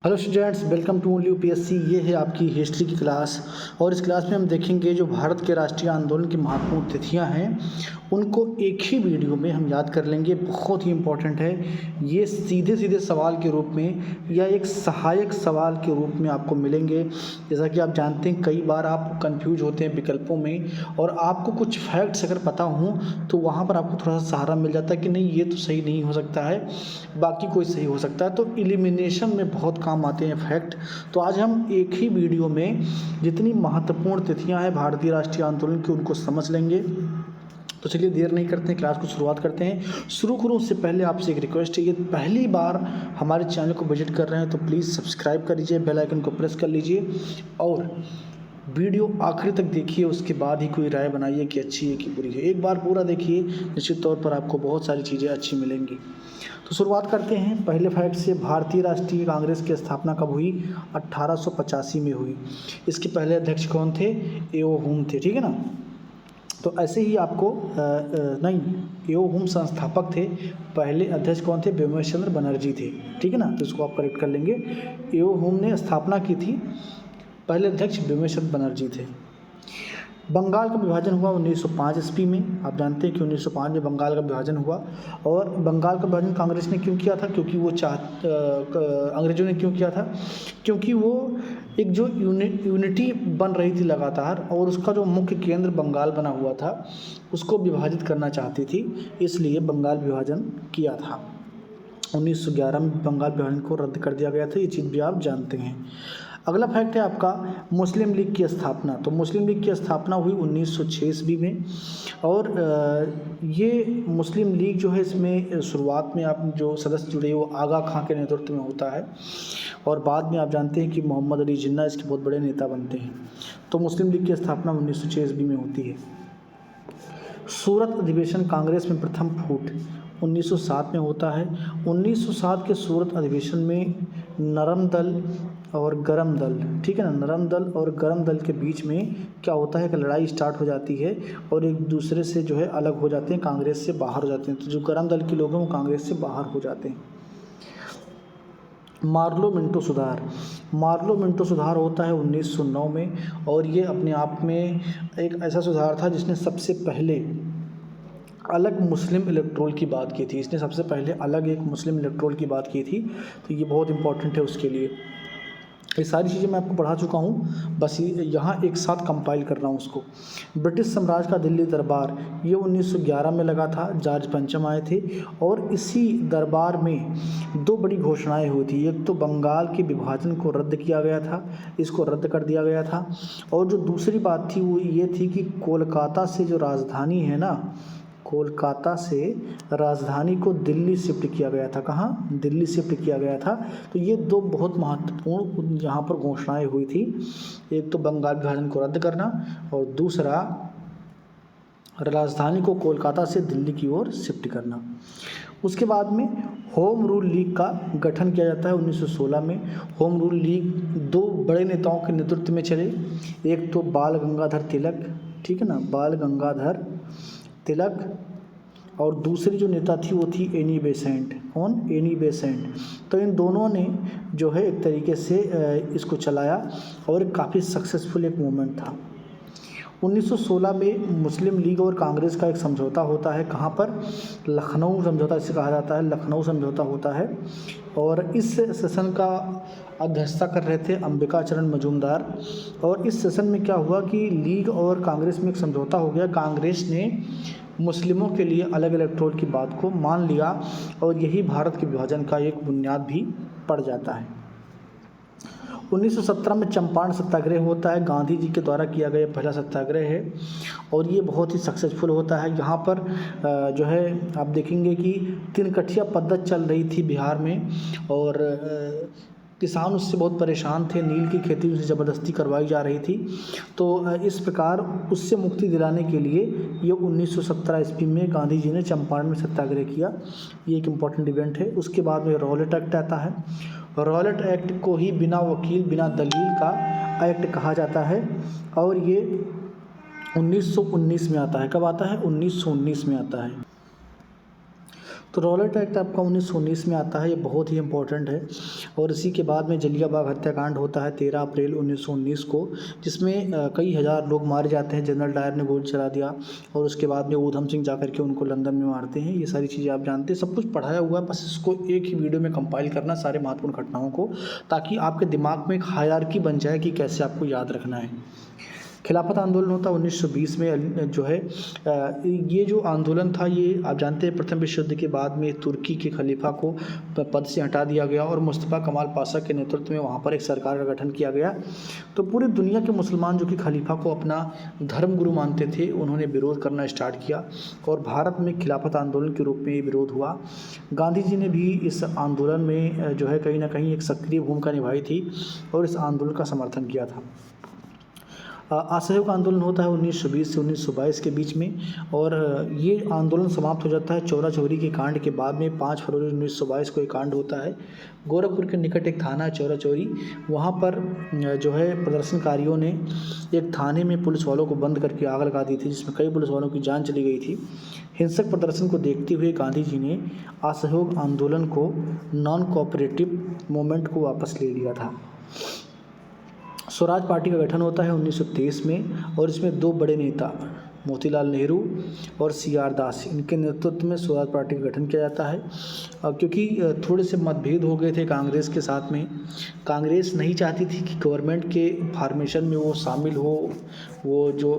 Hello students, welcome to only UPSC. ये है आपकी हिस्ट्री की क्लास और इस क्लास में हम देखेंगे जो भारत के राष्ट्रीय आंदोलन की महत्वपूर्ण तिथियां हैं उनको एक ही वीडियो में हम याद कर लेंगे। बहुत ही इम्पोर्टेंट है ये, सीधे सीधे सवाल के रूप में या एक सहायक सवाल के रूप में आपको मिलेंगे। जैसा कि आप जानते हैं कई बार आप कंफ्यूज होते हैं विकल्पों में और आपको कुछ फैक्ट्स अगर पता हों तो वहाँ पर आपको थोड़ा सा सहारा मिल जाता है कि नहीं ये तो सही नहीं हो सकता है, बाकी कोई सही हो सकता है। तो एलिमिनेशन में बहुत काम आते हैं फैक्ट। तो आज हम एक ही वीडियो में जितनी महत्वपूर्ण तिथियां हैं भारतीय राष्ट्रीय आंदोलन की उनको समझ लेंगे। तो चलिए देर नहीं करते हैं, क्लास को शुरुआत करते हैं। शुरू करूँ उससे पहले आपसे एक रिक्वेस्ट है, ये पहली बार हमारे चैनल को विजिट कर रहे हैं तो प्लीज़ सब्सक्राइब कर लीजिए, बेल आइकन को प्रेस कर लीजिए और वीडियो आखिर तक देखिए। उसके बाद ही कोई राय बनाइए कि अच्छी है कि बुरी है। एक बार पूरा देखिए, निश्चित तौर पर आपको बहुत सारी चीज़ें अच्छी मिलेंगी। तो शुरुआत करते हैं पहले फैक्ट से। भारतीय राष्ट्रीय कांग्रेस की स्थापना कब हुई? 1885 में हुई। इसके पहले अध्यक्ष कौन थे? एओ हुम थे, ठीक है ना। तो ऐसे ही आपको नहीं, एओ हुम संस्थापक थे, पहले अध्यक्ष कौन थे? व्योमेश चंद्र बनर्जी थे, ठीक है ना। तो इसको आप करेक्ट कर लेंगे। एओ हुम ने स्थापना की थी, पहले अध्यक्ष व्योमेश चंद्र बनर्जी थे। बंगाल का विभाजन हुआ 1905 ईस्वी में। आप जानते हैं कि 1905 में बंगाल का विभाजन हुआ। और बंगाल का विभाजन कांग्रेस ने क्यों किया था? क्योंकि वो अंग्रेजों ने क्यों किया था? क्योंकि वो एक जो यूनिटी बन रही थी लगातार और उसका जो मुख्य केंद्र बंगाल बना हुआ था उसको विभाजित करना चाहती थी, इसलिए बंगाल विभाजन किया था। 1911 में बंगाल विभाजन को रद्द कर दिया गया था, ये चीज़ भी आप जानते हैं। अगला फैक्ट है आपका मुस्लिम लीग की स्थापना। तो मुस्लिम लीग की स्थापना हुई 1906 ईस्वी में। और ये मुस्लिम लीग जो है इसमें शुरुआत में आप जो सदस्य जुड़े वो आगा खां के नेतृत्व में होता है और बाद में आप जानते हैं कि मोहम्मद अली जिन्ना इसके बहुत बड़े नेता बनते हैं। तो मुस्लिम लीग की स्थापना 1906 ईस्वी में होती है। सूरत अधिवेशन कांग्रेस में प्रथम फूट 1907 में होता है। 1907 के सूरत अधिवेशन में नरम दल और गरम दल, ठीक है ना, नरम दल और गरम दल के बीच में क्या होता है कि लड़ाई स्टार्ट हो जाती है और एक दूसरे से जो है अलग हो जाते हैं, कांग्रेस से बाहर हो जाते हैं। तो जो गरम दल के लोग हैं वो कांग्रेस से बाहर हो जाते हैं। मार्लो मिंटो सुधार। मार्लो मिंटो सुधार होता है 1909 में और ये अपने आप में एक ऐसा सुधार था जिसने सबसे पहले अलग मुस्लिम इलेक्ट्रोल की बात की थी। इसने सबसे पहले अलग एक मुस्लिम इलेक्ट्रोल की बात की थी, तो ये बहुत इंपॉर्टेंट है उसके लिए। ये सारी चीज़ें मैं आपको पढ़ा चुका हूँ, बस यहाँ एक साथ कंपाइल कर रहा हूँ उसको। ब्रिटिश साम्राज्य का दिल्ली दरबार, ये 1911 में लगा था, जॉर्ज पंचम आए थे और इसी दरबार में दो बड़ी घोषणाएं हुई थी। एक तो बंगाल के विभाजन को रद्द किया गया था, इसको रद्द कर दिया गया था, और जो दूसरी बात थी वो ये थी कि कोलकाता से जो राजधानी है ना, कोलकाता से राजधानी को दिल्ली शिफ्ट किया गया था। कहाँ? दिल्ली शिफ्ट किया गया था। तो ये दो बहुत महत्वपूर्ण यहाँ पर घोषणाएं हुई थी। एक तो बंगाल विभाजन को रद्द करना और दूसरा राजधानी को कोलकाता से दिल्ली की ओर शिफ्ट करना। उसके बाद में होम रूल लीग का गठन किया जाता है 1916 में। होम रूल लीग दो बड़े नेताओं के नेतृत्व में चले, एक तो बाल गंगाधर तिलक, ठीक है ना, बाल गंगाधर तिलक, और दूसरी जो नेता थी वो थी एनी बेसेंट। कौन? Annie Besant. तो इन दोनों ने जो है एक तरीके से इसको चलाया और काफ़ी सक्सेसफुल एक मूवमेंट था। 1916 में मुस्लिम लीग और कांग्रेस का एक समझौता होता है। कहाँ पर? लखनऊ समझौता इसे कहा जाता है, लखनऊ समझौता होता है। और इस सेशन का अध्यक्षता कर रहे थे अंबिका चरण मजूमदार। और इस सेशन में क्या हुआ कि लीग और कांग्रेस में एक समझौता हो गया। कांग्रेस ने मुस्लिमों के लिए अलग इलेक्टोरल की बात को मान लिया और यही भारत के विभाजन का एक बुनियाद भी पड़ जाता है। 1917 में चंपारण सत्याग्रह होता है, गांधी जी के द्वारा किया गया पहला सत्याग्रह है और ये बहुत ही सक्सेसफुल होता है। यहाँ पर जो है आप देखेंगे कि तिनकठिया पद्धति चल रही थी बिहार में और किसान उससे बहुत परेशान थे, नील की खेती उनसे ज़बरदस्ती करवाई जा रही थी। तो इस प्रकार उससे मुक्ति दिलाने के लिए ये 1917 ईस्वी में गांधी जी ने चंपारण में सत्याग्रह किया। ये एक इम्पॉर्टेंट इवेंट है। उसके बाद में रॉलेट एक्ट आता है। रॉलेट एक्ट को ही बिना वकील बिना दलील का एक्ट कहा जाता है और ये 1919 में आता है। कब आता है? 1919 में आता है। तो रॉलेट एक्ट आपका 1919 में आता है, ये बहुत ही इंपॉर्टेंट है। और इसी के बाद में जलियांवाला बाग हत्याकांड होता है 13 अप्रैल 1919 को, जिसमें कई हज़ार लोग मारे जाते हैं। जनरल डायर ने गोली चला दिया और उसके बाद में ऊधम सिंह जाकर के उनको लंदन में मारते हैं। ये सारी चीज़ें आप जानते हैं, सब कुछ पढ़ाया हुआ है, बस इसको एक ही वीडियो में कंपाइल करना सारे महत्वपूर्ण घटनाओं को, ताकि आपके दिमाग में एक हायरार्की बन जाए कि कैसे आपको याद रखना है। खिलाफत आंदोलन होता है 1920 में, जो है ये जो आंदोलन था ये आप जानते हैं प्रथम विश्व युद्ध के बाद में तुर्की के खलीफा को पद से हटा दिया गया और मुस्तफ़ा कमाल पाशा के नेतृत्व में वहाँ पर एक सरकार का गठन किया गया। तो पूरी दुनिया के मुसलमान जो कि खलीफा को अपना धर्म गुरु मानते थे, उन्होंने विरोध करना स्टार्ट किया और भारत में खिलाफत आंदोलन के रूप में ये विरोध हुआ। गांधी जी ने भी इस आंदोलन में जो है कहीं ना कहीं एक सक्रिय भूमिका निभाई थी और इस आंदोलन का समर्थन किया था। असहयोग आंदोलन होता है 1920 से 1922 के बीच में, और ये आंदोलन समाप्त हो जाता है चौरा चौरी के कांड के बाद में। 5 फरवरी 1922 को एक कांड होता है गोरखपुर के निकट, एक थाना है चौरा चौरी, वहाँ पर जो है प्रदर्शनकारियों ने एक थाने में पुलिस वालों को बंद करके आग लगा दी थी, जिसमें कई पुलिस वालों की जान चली गई थी। हिंसक प्रदर्शन को देखते हुए गांधी जी ने असहयोग आंदोलन को नॉन कोऑपरेटिव मूवमेंट को वापस ले लिया था। स्वराज पार्टी का गठन होता है 1923 में और इसमें 2 बड़े नेता मोतीलाल नेहरू और CR दास, इनके नेतृत्व में स्वराज पार्टी का गठन किया जाता है। क्योंकि थोड़े से मतभेद हो गए थे कांग्रेस के साथ में। कांग्रेस नहीं चाहती थी कि गवर्नमेंट के फॉर्मेशन में वो शामिल हो, वो जो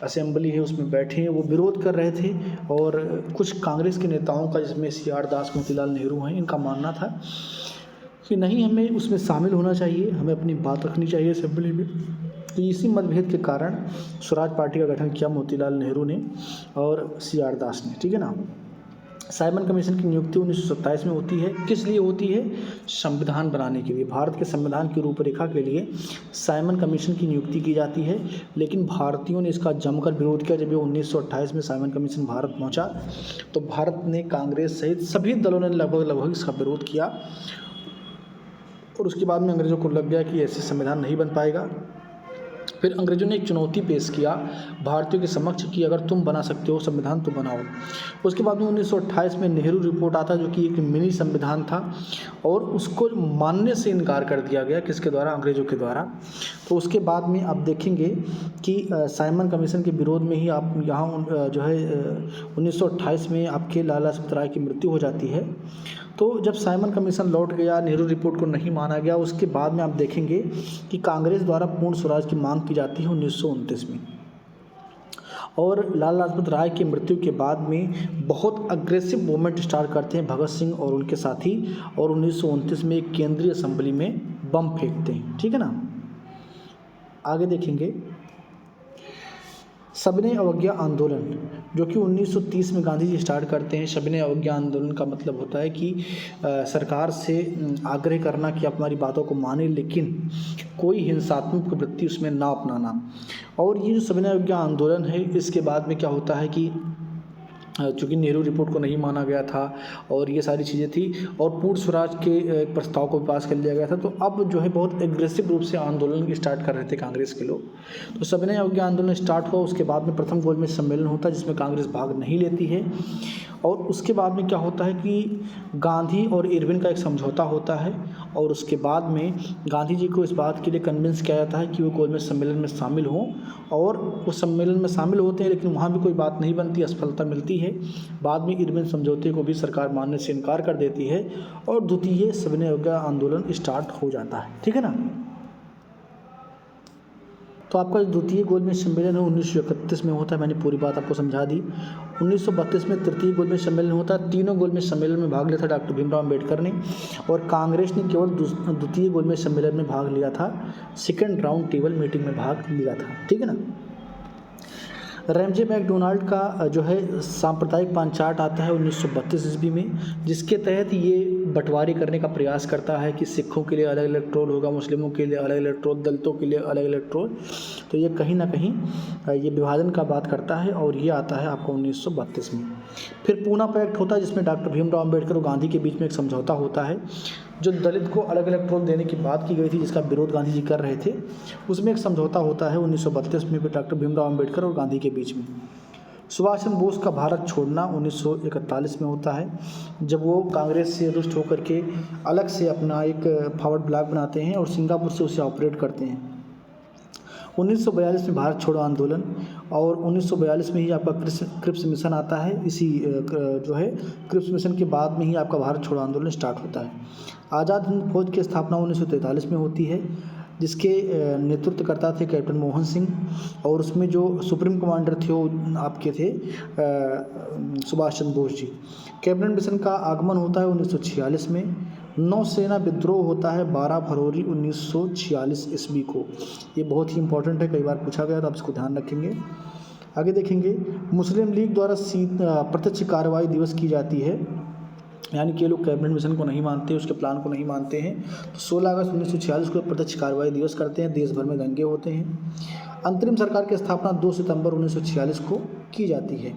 असेंबली है उसमें बैठे, वो विरोध कर रहे थे। और कुछ कांग्रेस के नेताओं का, जिसमें CR दास, मोतीलाल नेहरू हैं, इनका मानना था कि नहीं, हमें उसमें शामिल होना चाहिए, हमें अपनी बात रखनी चाहिए असेंबली में। तो इसी मतभेद के कारण स्वराज पार्टी का गठन किया मोतीलाल नेहरू ने और CR दास ने, ठीक है ना। साइमन कमीशन की नियुक्ति 1927 में होती है। किस लिए होती है? संविधान बनाने के लिए, भारत के संविधान की रूपरेखा के लिए साइमन कमीशन की नियुक्ति की जाती है। लेकिन भारतीयों ने इसका जमकर विरोध किया। जब ये 1928 में साइमन कमीशन भारत पहुंचा तो भारत ने, कांग्रेस सहित सभी दलों ने लगभग इसका विरोध किया और उसके बाद में अंग्रेज़ों को लग गया कि ऐसे संविधान नहीं बन पाएगा। फिर अंग्रेज़ों ने एक चुनौती पेश किया भारतीयों के समक्ष कि अगर तुम बना सकते हो संविधान तो बनाओ। उसके बाद में 1928 में नेहरू रिपोर्ट आता, जो कि एक मिनी संविधान था और उसको मानने से इनकार कर दिया गया। किसके द्वारा? अंग्रेज़ों के द्वारा। तो उसके बाद में आप देखेंगे कि साइमन कमीशन के विरोध में ही आप यहाँ जो है 1928 में आपके लाला लाजपत राय की मृत्यु हो जाती है। तो जब साइमन कमीशन लौट गया, नेहरू रिपोर्ट को नहीं माना गया, उसके बाद में आप देखेंगे कि कांग्रेस द्वारा पूर्ण स्वराज की मांग की जाती है 1929 में। और लाला लाजपत राय की मृत्यु के बाद में बहुत अग्रेसिव मूवमेंट स्टार्ट करते हैं भगत सिंह और उनके साथी, और 1929 में एक केंद्रीय असेंबली में बम फेंकते हैं, ठीक है ना। आगे देखेंगे सविनय अवज्ञा आंदोलन, जो कि 1930 में गांधी जी स्टार्ट करते हैं। सविनय अवज्ञा आंदोलन का मतलब होता है कि सरकार से आग्रह करना कि आप हमारी बातों को माने, लेकिन कोई हिंसात्मक प्रवृत्ति उसमें ना अपनाना। और ये जो सविनय अवज्ञा आंदोलन है, इसके बाद में क्या होता है कि चूँकि नेहरू रिपोर्ट को नहीं माना गया था और ये सारी चीज़ें थी, और पूर्ण स्वराज के प्रस्ताव को पास कर लिया गया था, तो अब जो है बहुत एग्रेसिव रूप से आंदोलन स्टार्ट कर रहे थे कांग्रेस के लोग। तो सविनय अवज्ञा आंदोलन स्टार्ट हुआ। उसके बाद में प्रथम गोलमेज सम्मेलन होता है, जिसमें कांग्रेस भाग नहीं लेती है। और उसके बाद में क्या होता है कि गांधी और इरविन का एक समझौता होता है, और उसके बाद में गांधी जी को इस बात के लिए कन्विंस किया जाता है कि वो गोलमेज सम्मेलन में शामिल हों, और वो सम्मेलन में शामिल होते हैं, लेकिन वहाँ भी कोई बात नहीं बनती, असफलता मिलती है। बाद में इरविन समझौते को भी सरकार मानने से इनकार कर देती है और द्वितीय सविनय अवज्ञा आंदोलन स्टार्ट हो जाता है, ठीक है ना। तो आपका जो द्वितीय गोलमेज सम्मेलन है 1931 में होता है, मैंने पूरी बात आपको समझा दी। 1932 में तृतीय गोलमेज सम्मेलन होता है। तीनों गोलमेज सम्मेलन में भाग लिया था डॉक्टर भीमराव अम्बेडकर ने, और कांग्रेस ने केवल द्वितीय गोलमेज सम्मेलन में भाग लिया था, सेकेंड राउंड टेबल मीटिंग में भाग लिया था, ठीक है ना। रैमजे मैकडोनाल्ड का जो है सांप्रदायिक पांचाट आता है 1932 ईस्वी में, जिसके तहत ये बंटवारे करने का प्रयास करता है कि सिखों के लिए अलग इलेक्ट्रोल होगा, मुस्लिमों के लिए अलग इलेक्ट्रोल, दलितों के लिए अलग इलेक्ट्रोल। तो ये कहीं ना कहीं ये विभाजन का बात करता है, और ये आता है आपको 1932 में। फिर पूना पैक्ट होता है, जिसमें डॉक्टर भीमराव अम्बेडकर और गांधी के बीच में एक समझौता होता है, जो दलित को अलग इलेक्ट्रोल देने की बात की गई थी, जिसका विरोध गांधी जी कर रहे थे। उसमें एक समझौता होता है 1932 में डॉक्टर भीमराव अम्बेडकर और गांधी के बीच में। सुभाष चंद्र बोस का भारत छोड़ना 1941 में होता है, जब वो कांग्रेस से रुष्ट होकर के अलग से अपना एक फॉरवर्ड ब्लॉक बनाते हैं और सिंगापुर से उसे ऑपरेट करते हैं। 1942 में भारत छोड़ो आंदोलन, और 1942 में ही आपका क्रिप्स मिशन आता है। इसी जो है क्रिप्स मिशन के बाद में ही आपका भारत छोड़ो आंदोलन स्टार्ट होता है। आज़ाद हिंद फौज की स्थापना 1943 में होती है, जिसके नेतृत्वकर्ता थे कैप्टन मोहन सिंह, और उसमें जो सुप्रीम कमांडर थे वो आपके थे सुभाष चंद्र बोस जी। कैबिनेट मिशन का आगमन होता है 1946 में। नौसेना विद्रोह होता है 12 फरवरी 1946 ईस्वी को। ये बहुत ही इंपॉर्टेंट है, कई बार पूछा गया तो आप इसको ध्यान रखेंगे। आगे देखेंगे, मुस्लिम लीग द्वारा प्रत्यक्ष कार्रवाई दिवस की जाती है, यानी कि ये लोग कैबिनेट मिशन को नहीं मानते, उसके प्लान को नहीं मानते हैं, तो 16 अगस्त 1946 को प्रत्यक्ष कार्रवाई दिवस करते हैं। देश भर में दंगे होते हैं। अंतरिम सरकार की स्थापना 2 सितंबर 1946 को की जाती है।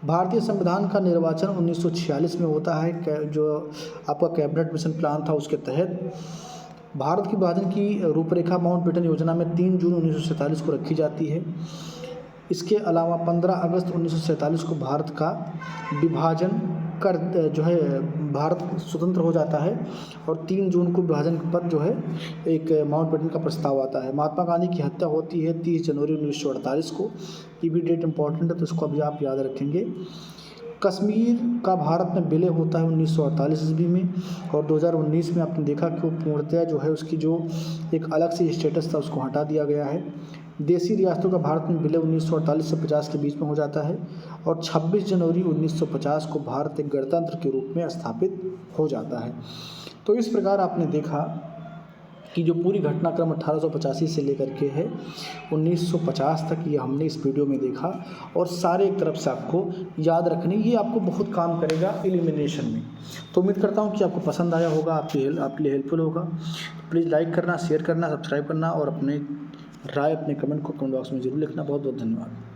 भारतीय संविधान का निर्वाचन 1946 में होता है, जो आपका कैबिनेट मिशन प्लान था उसके तहत। भारत की विभाजन की रूपरेखा माउंटबेटन योजना में 3 जून 1947 को रखी जाती है। इसके अलावा 15 अगस्त 1947 को भारत का विभाजन कर जो है भारत स्वतंत्र हो जाता है, और 3 जून को विभाजन पर जो है एक माउंटबेटन का प्रस्ताव आता है। महात्मा गांधी की हत्या होती है 30 जनवरी 1948 को। ये भी डेट इंपॉर्टेंट है, तो इसको अभी आप याद रखेंगे। कश्मीर का भारत में विलय होता है 1948 ईस्वी में, और 2019 में आपने देखा कि वो पूर्णतः जो है उसकी जो एक अलग से स्टेटस था उसको हटा दिया गया है। देशी रियासतों का भारत में विलय 1948 से 50 के बीच में हो जाता है, और 26 जनवरी 1950 को भारत एक गणतंत्र के रूप में स्थापित हो जाता है। तो इस प्रकार आपने देखा कि जो पूरी घटनाक्रम 1885 से लेकर के है 1950 तक, ये हमने इस वीडियो में देखा, और सारे एक तरफ से आपको याद रखने, ये आपको बहुत काम करेगा एलिमिनेशन में। तो उम्मीद करता हूँ कि आपको पसंद आया होगा, आपके लिए हेल्पफुल होगा। प्लीज़ लाइक करना, शेयर करना, सब्सक्राइब करना, और अपने राय, अपने कमेंट को कमेंट बॉक्स में जरूर लिखना। बहुत बहुत धन्यवाद।